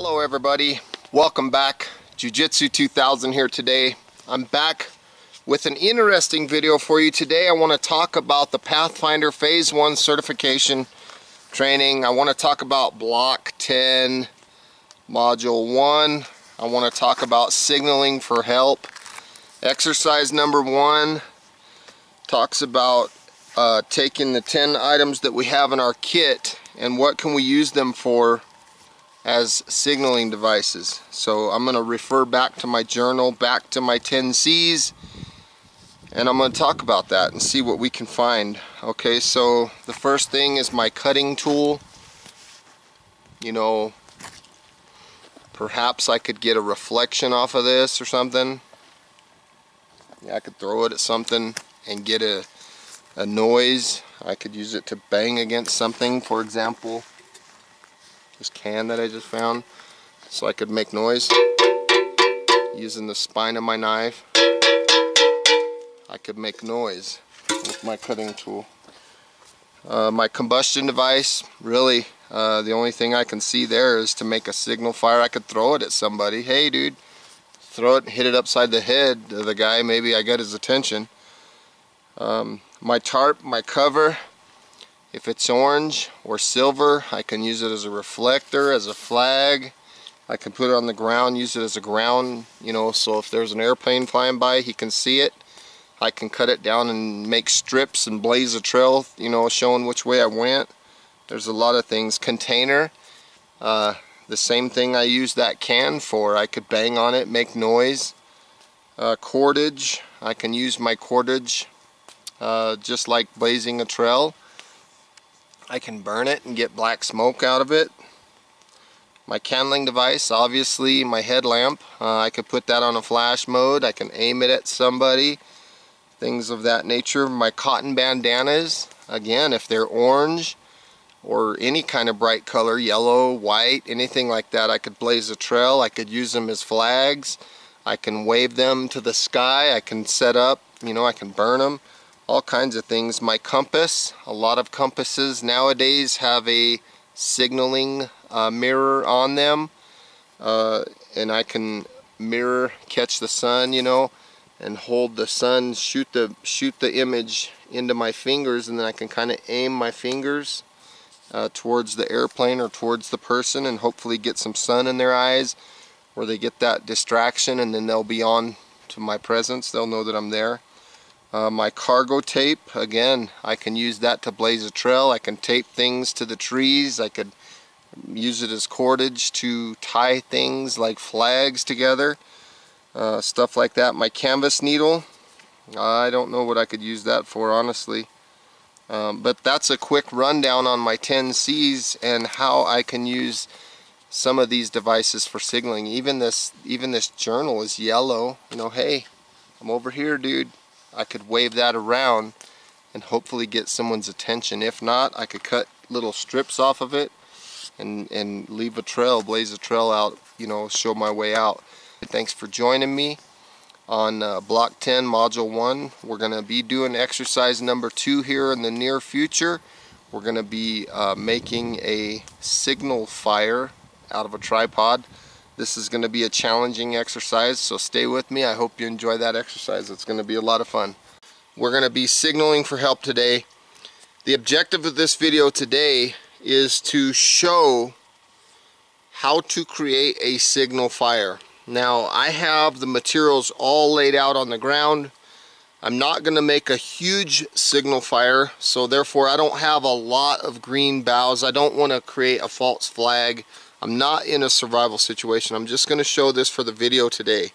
Hello everybody, welcome back. Jiu-Jitsu 2000 here today. I'm back with an interesting video for you today. I want to talk about the Pathfinder Phase 1 certification training. I want to talk about Block 10 Module 1. I want to talk about signaling for help. Exercise number 1 talks about taking the 10 items that we have in our kit and what can we use them for as signaling devices. So I'm going to refer back to my journal, back to my 10 C's, and I'm going to talk about that and see what we can find. Okay, so the first thing is my cutting tool. You know, perhaps I could get a reflection off of this or something. Yeah, I could throw it at something and get a noise. I could use it to bang against something, for example this can that I just found, so I could make noise using the spine of my knife. I could make noise with my cutting tool. My combustion device, really the only thing I can see there is to make a signal fire. I could throw it at somebody. Hey dude, throw it and hit it upside the head of the guy, maybe I got his attention. My tarp, my cover, if it's orange or silver, I can use it as a reflector, as a flag. I can put it on the ground, use it as a ground, you know, so if there's an airplane flying by, he can see it. I can cut it down and make strips and blaze a trail, you know, showing which way I went. There's a lot of things. Container, the same thing I use that can for. I could bang on it, make noise. Cordage, I can use my cordage just like blazing a trail. I can burn it and get black smoke out of it. My candling device, obviously my headlamp. I could put that on a flash mode. I can aim it at somebody. Things of that nature. My cotton bandanas, again, if they're orange or any kind of bright color, yellow, white, anything like that, I could blaze a trail. I could use them as flags. I can wave them to the sky. I can set up, you know, I can burn them. All kinds of things. My compass, a lot of compasses nowadays have a signaling mirror on them, and I can mirror, catch the sun, you know, and hold the sun, shoot the image into my fingers, and then I can kind of aim my fingers towards the airplane or towards the person and hopefully get some sun in their eyes where they get that distraction, and then they'll be on to my presence. They'll know that I'm there. My cargo tape, again, I can use that to blaze a trail. I can tape things to the trees. I could use it as cordage to tie things like flags together, stuff like that. My canvas needle, I don't know what I could use that for, honestly, but that's a quick rundown on my 10 C's and how I can use some of these devices for signaling. Even this journal is yellow, you know, hey, I'm over here, dude. I could wave that around and hopefully get someone's attention. If not, I could cut little strips off of it and leave a trail, blaze a trail out, you know, show my way out. Thanks for joining me on Block 10 Module 1. We're going to be doing exercise number 2 here in the near future. We're going to be making a signal fire out of a tripod. This is going to be a challenging exercise, so stay with me. I hope you enjoy that exercise. It's going to be a lot of fun. We're going to be signaling for help today. The objective of this video today is to show how to create a signal fire. Now, I have the materials all laid out on the ground. I'm not going to make a huge signal fire, so therefore I don't have a lot of green boughs. I don't want to create a false flag. I'm not in a survival situation. I'm just going to show this for the video today.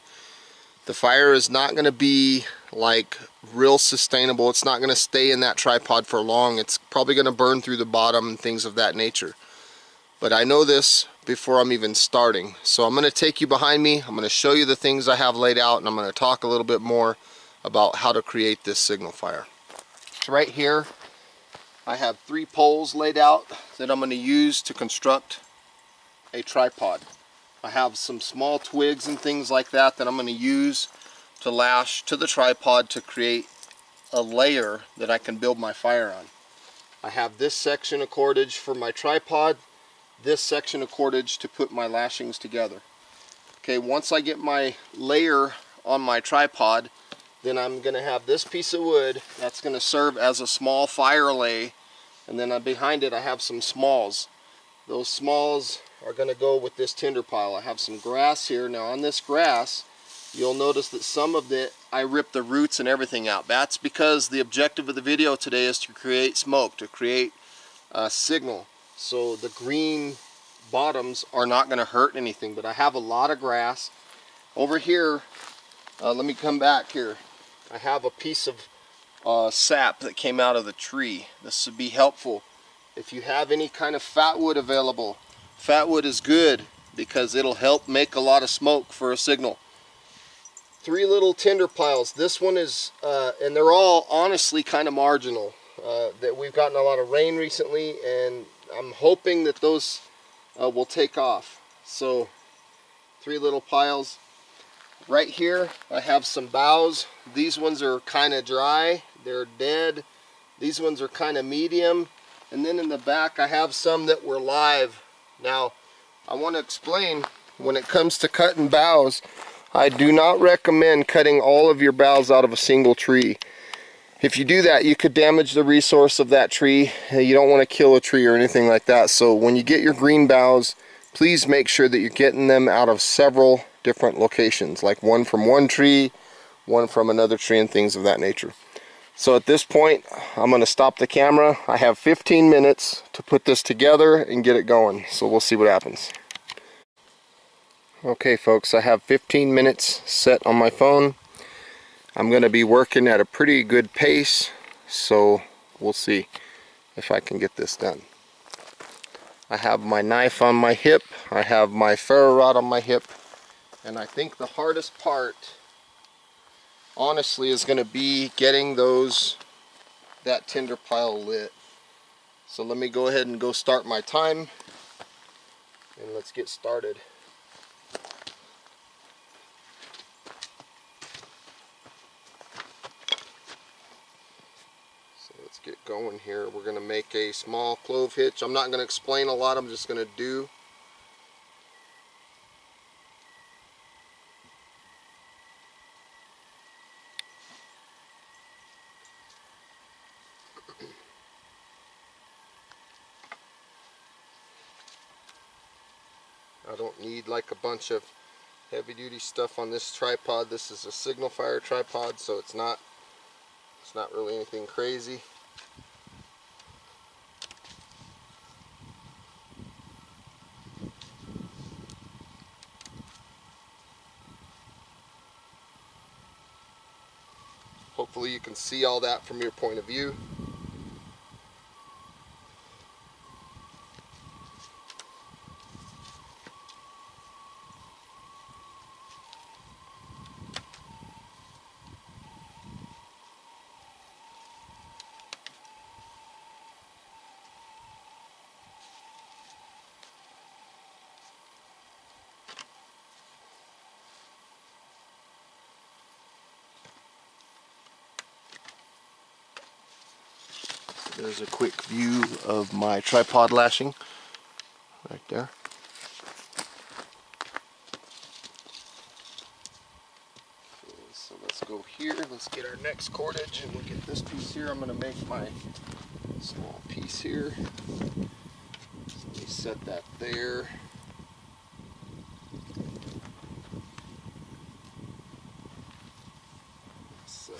The fire is not going to be like real sustainable. It's not going to stay in that tripod for long. It's probably going to burn through the bottom and things of that nature. But I know this before I'm even starting. So I'm going to take you behind me. I'm going to show you the things I have laid out, and I'm going to talk a little bit more about how to create this signal fire. So right here I have 3 poles laid out that I'm going to use to construct a tripod. I have some small twigs and things like that that I'm going to use to lash to the tripod to create a layer that I can build my fire on. I have this section of cordage for my tripod, this section of cordage to put my lashings together. Okay, once I get my layer on my tripod, then I'm going to have this piece of wood that's going to serve as a small fire lay, and then behind it I have some smalls. Those smalls are going to go with this tinder pile. I have some grass here. Now on this grass, you'll notice that some of it, I ripped the roots and everything out. That's because the objective of the video today is to create smoke, to create a signal. So the green bottoms are not going to hurt anything, but I have a lot of grass. Over here, let me come back here. I have a piece of sap that came out of the tree. This would be helpful if you have any kind of fat wood available. Fat wood is good because it'll help make a lot of smoke for a signal. 3 little tinder piles. This one is, and they're all honestly kind of marginal. That we've gotten a lot of rain recently, and I'm hoping that those will take off. So 3 little piles. Right here I have some boughs. These ones are kind of dry, they're dead. These ones are kind of medium, and then in the back I have some that were live. Now I want to explain, when it comes to cutting boughs, I do not recommend cutting all of your boughs out of a single tree. If you do that, you could damage the resource of that tree. You don't want to kill a tree or anything like that. So when you get your green boughs, please make sure that you're getting them out of several different locations, like one from one tree, one from another tree, and things of that nature. So at this point, I'm going to stop the camera. I have 15 minutes to put this together and get it going, so we'll see what happens. Okay folks, I have 15 minutes set on my phone. I'm going to be working at a pretty good pace, so we'll see if I can get this done. I have my knife on my hip, I have my ferro rod on my hip, and I think the hardest part, honestly, is going to be getting that tinder pile lit. So let me go ahead and go start my time, and let's get started. So let's get going here. We're going to make a small clove hitch. I'm not going to explain a lot, I'm just going to do. I don't need like a bunch of heavy duty stuff on this tripod. This is a signal fire tripod, so it's not really anything crazy. Hopefully you can see all that from your point of view. There's a quick view of my tripod lashing right there. Okay, so let's go here, let's get our next cordage, and we'll get this piece here. I'm going to make my small piece here. So let me set that there. So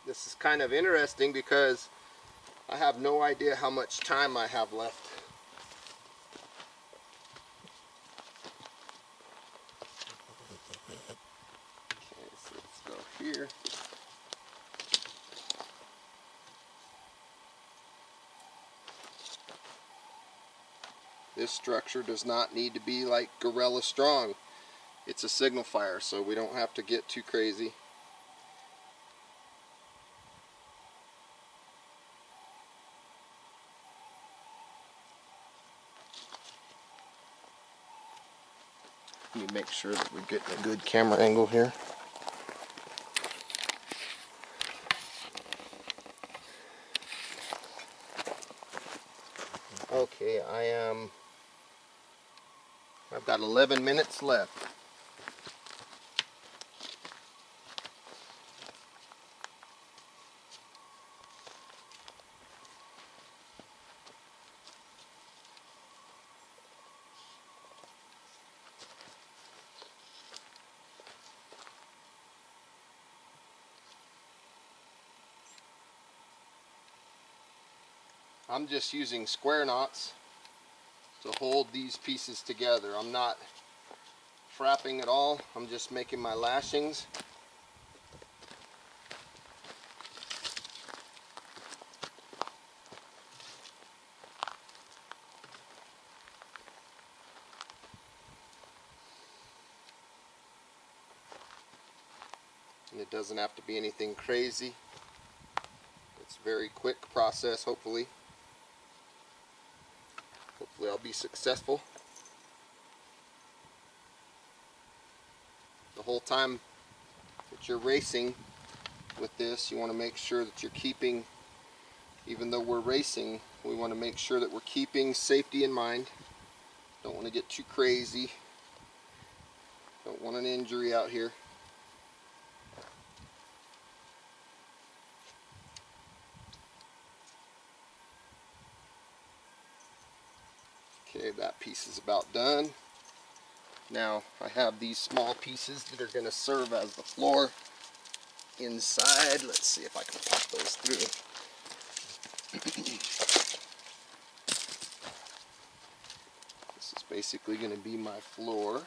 this is kind of interesting because I have no idea how much time I have left. here. This structure does not need to be like gorilla strong. It's a signal fire, so we don't have to get too crazy. Let me make sure that we're getting a good camera angle here. Okay, I've got 11 minutes left. I'm just using square knots to hold these pieces together. I'm not frapping at all. I'm just making my lashings. And it doesn't have to be anything crazy. It's a very quick process, hopefully. Hopefully I'll be successful. The whole time that you're racing with this, you want to make sure that you're keeping, even though we're racing, we want to make sure that we're keeping safety in mind. Don't want to get too crazy. Don't want an injury out here. Okay, that piece is about done. Now I have these small pieces that are going to serve as the floor inside. Let's see if I can pop those through. This is basically going to be my floor.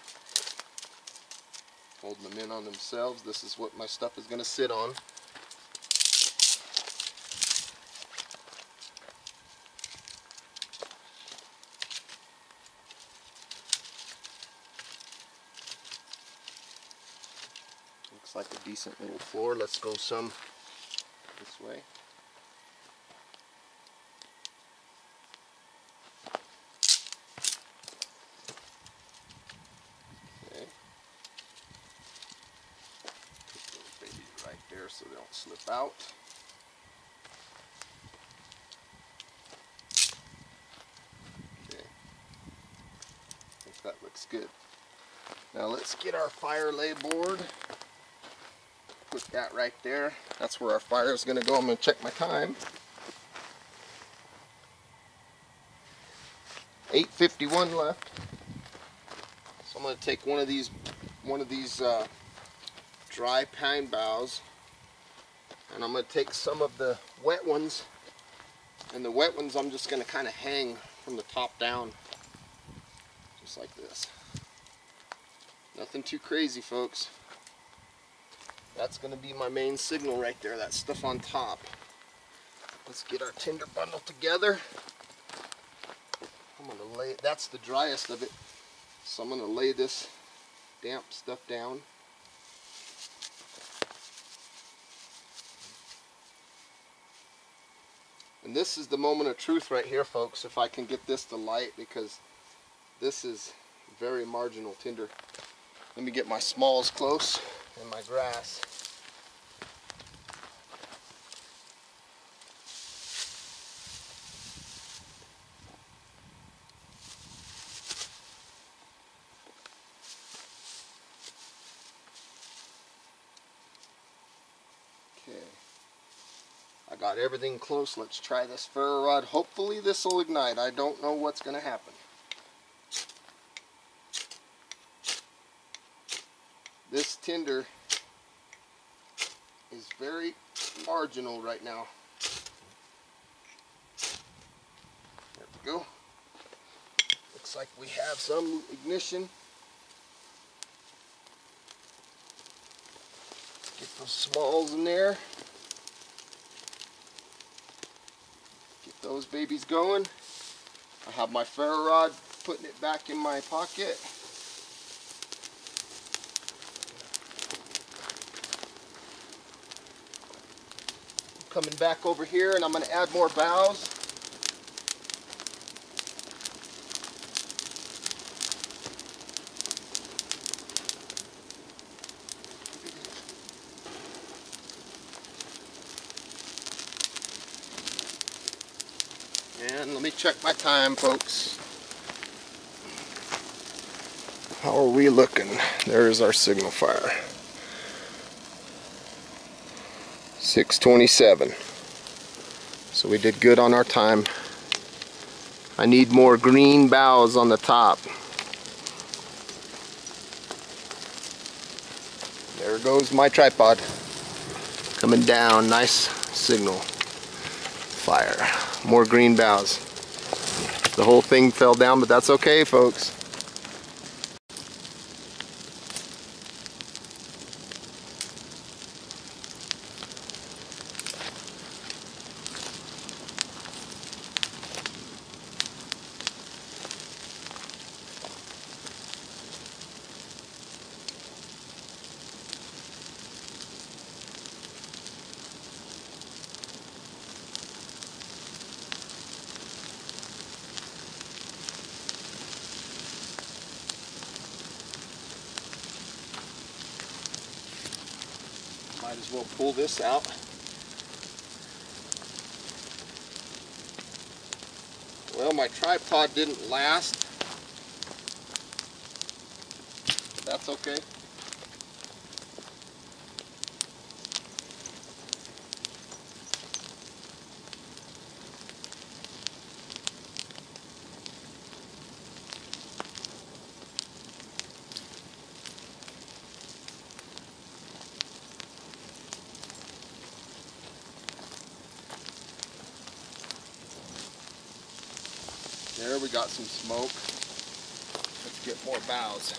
Holding them in on themselves. This is what my stuff is going to sit on. Looks like a decent little floor. Let's go some this way. Okay. Put those babies right there so they don't slip out. Okay. I think that looks good. Now let's get our fire lay board. Put that right there. That's where our fire is going to go. I'm going to check my time. 8:51 left. So I'm going to take one of these dry pine boughs, and I'm going to take some of the wet ones. And the wet ones I'm just going to kind of hang from the top down, just like this. Nothing too crazy, folks. That's going to be my main signal right there, that stuff on top. Let's get our tinder bundle together. I'm going to lay, that's the driest of it, so I'm going to lay this damp stuff down. And this is the moment of truth right here, folks, if I can get this to light, because this is very marginal tinder. Let me get my smalls close and my grass. Okay, I got everything close. Let's try this ferro rod. Hopefully this will ignite. I don't know what's going to happen. This tinder is very marginal right now. There we go. Looks like we have some ignition. Get those smalls in there. Get those babies going. I have my ferro rod, putting it back in my pocket. Coming back over here, and I'm going to add more boughs. And let me check my time, folks. How are we looking? There's our signal fire. 6:27. So we did good on our time. I need more green boughs on the top. There goes my tripod. Coming down, nice signal fire. More green boughs. The whole thing fell down, but that's okay, folks. Might as well pull this out. Well, my tripod didn't last. But that's okay. There, we got some smoke. Let's get more boughs.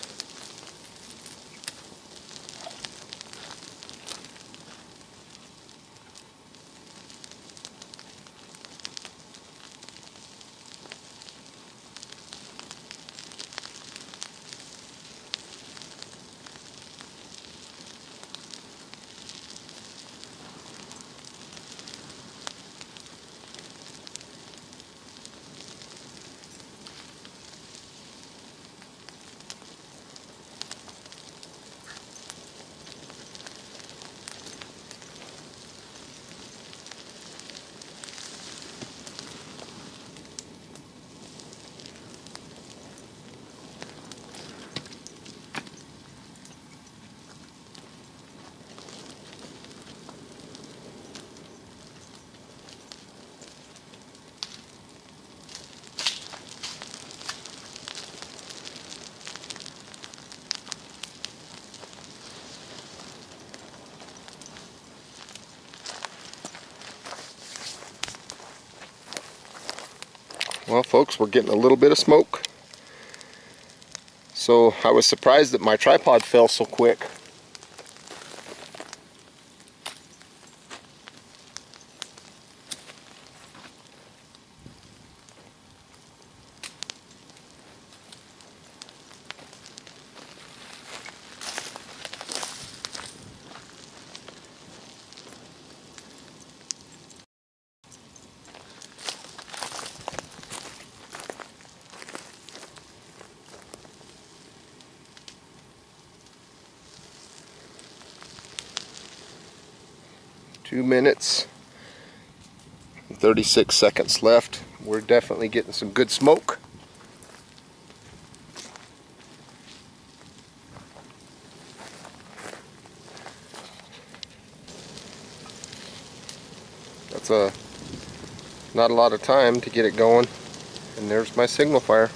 Well, folks, we're getting a little bit of smoke. So I was surprised that my tripod fell so quick. Two minutes, 36 seconds left. We're definitely getting some good smoke. That's not a lot of time to get it going. And there's my signal fire.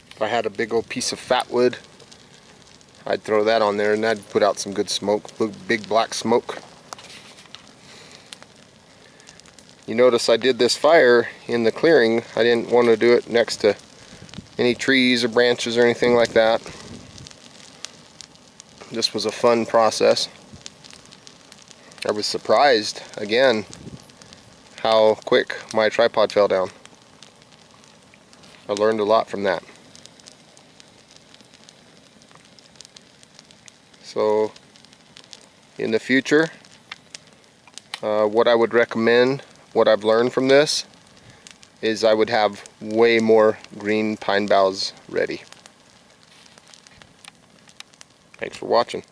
If I had a big old piece of fat wood, I'd throw that on there and that'd put out some good smoke, big black smoke. You notice I did this fire in the clearing. I didn't want to do it next to any trees or branches or anything like that. This was a fun process. I was surprised again how quick my tripod fell down. I learned a lot from that. So in the future, what I would recommend, what I've learned from this, is I would have way more green pine boughs ready. Thanks for watching.